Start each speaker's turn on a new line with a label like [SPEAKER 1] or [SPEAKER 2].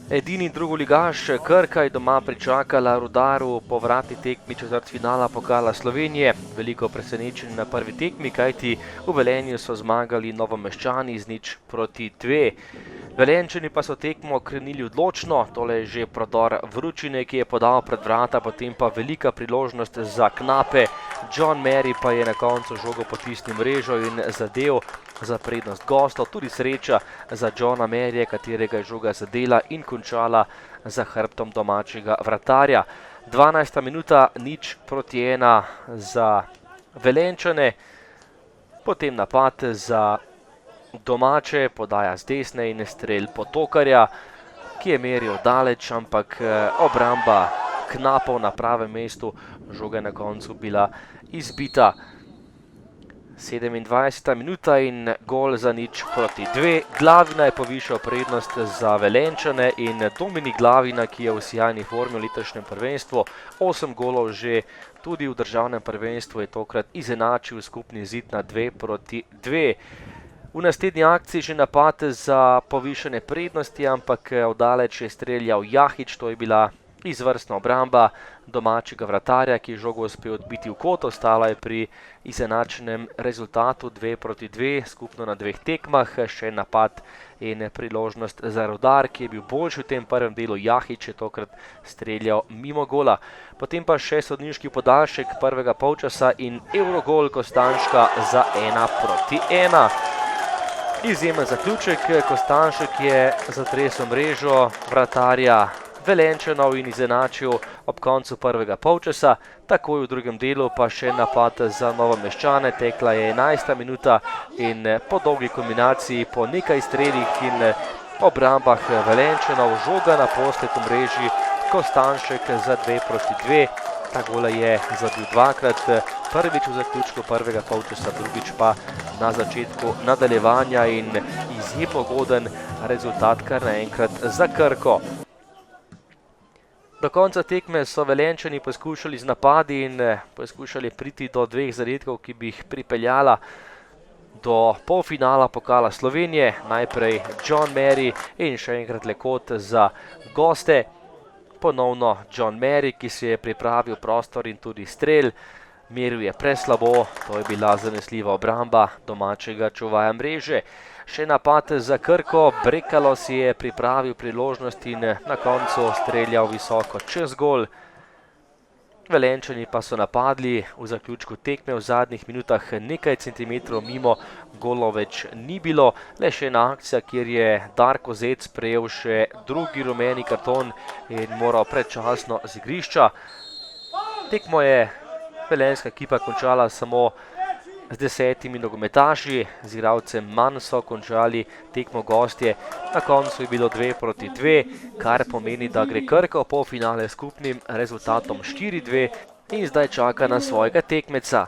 [SPEAKER 1] Edini drugoligaš Krka je doma pričakala Rudar v povratni tekmi četrtfinala Pokala Slovenije. Veliko presenečenje na prvi tekmi, kajti v Velenju so zmagali Novomeščani z 0:2. Velenjčani pa so tekmo krenili odločno, tole je že prodor Vročine, ki je podal pred vrata, potem pa velika priložnost za Knape. John Mary pa je na koncu žogo potisnil mrežo in zadev za prednost gostov. Tudi sreča za Johna Maryja, katerega je žoga zadela in končala za hrbtom domačega vratarja. 12. minuta, 0:1 za Velenjčane, potem napad za domače, podaja z desne in strel Potokarja, ki je meril daleč, ampak obramba Knapov na pravem mestu, žoga je na koncu bila izbita. 27. minuta in gol za 0:2. Glavina je povišal prednost za Velenjčane in Dominik Glavina, ki je v sijajni formi v letošnjem prvenstvu, 8 golov že tudi v državnem prvenstvu, je tokrat izenačil skupni zid na 2:2. V naslednji akciji že napad za povišanje prednosti, ampak oddaleč je streljal Jahič, to je bila izvrstna obramba domačega vratarja, ki je žogo uspel odbiti v kot. Ostala je pri izenačenem rezultatu 2:2, skupno na 2 tekmah. Še napad in priložnost za Rudar, ki je bil boljši v tem prvem delu. Jahič je tokrat streljal mimo gola. Potem pa še sodniški podaljšek prvega polčasa in Evrogol Kostanjška za 1:1. Izjemen zaključek, Kostanjšek je zatresel mrežo vratarja Velenjčanov in izenačil ob koncu prvega polčasa. Takoj v drugem delu pa še napad za Novomeščane, tekla je 11. minuta in po dolgi kombinaciji, po nekaj strelih in obrambah Velenjčanov, žoga naposled v mreži, Kostanjšek za 2:2. Ta gola je zabil dvakrat, prvič v zaključku prvega polčasa, drugič pa na začetku nadaljevanja in izjemno ugoden rezultat kar naenkrat za Krko. Do konca tekme so Velenjčani poskušali z napadi in poskušali priti do 2 zadetkov, ki bi jih pripeljala do polfinala Pokala Slovenije. Najprej John Mary in še enkrat lekot za goste. Ponovno John Mary, ki si je pripravil prostor in tudi strel. Meril je preslabo, to je bila zanesljiva obramba domačega čuvaja mreže. Še napad za Krko, Brekalo si je pripravil priložnost in na koncu streljal visoko čez gol. Velenjčani pa so napadli v zaključku tekme, v zadnjih minutah nekaj centimetrov mimo, golov več ni bilo. Le še ena akcija, kjer je Darko Zec prejel še drugi rumeni karton in moral predčasno z igrišča. Tekmo je velenjska ekipa končala samo z 10 nogometaši, z igralcem manj so končali tekmo gostje. Na koncu je bilo 2:2, kar pomeni, da gre Krka v polfinale s skupnim rezultatom 4:2 in zdaj čaka na svojega tekmeca.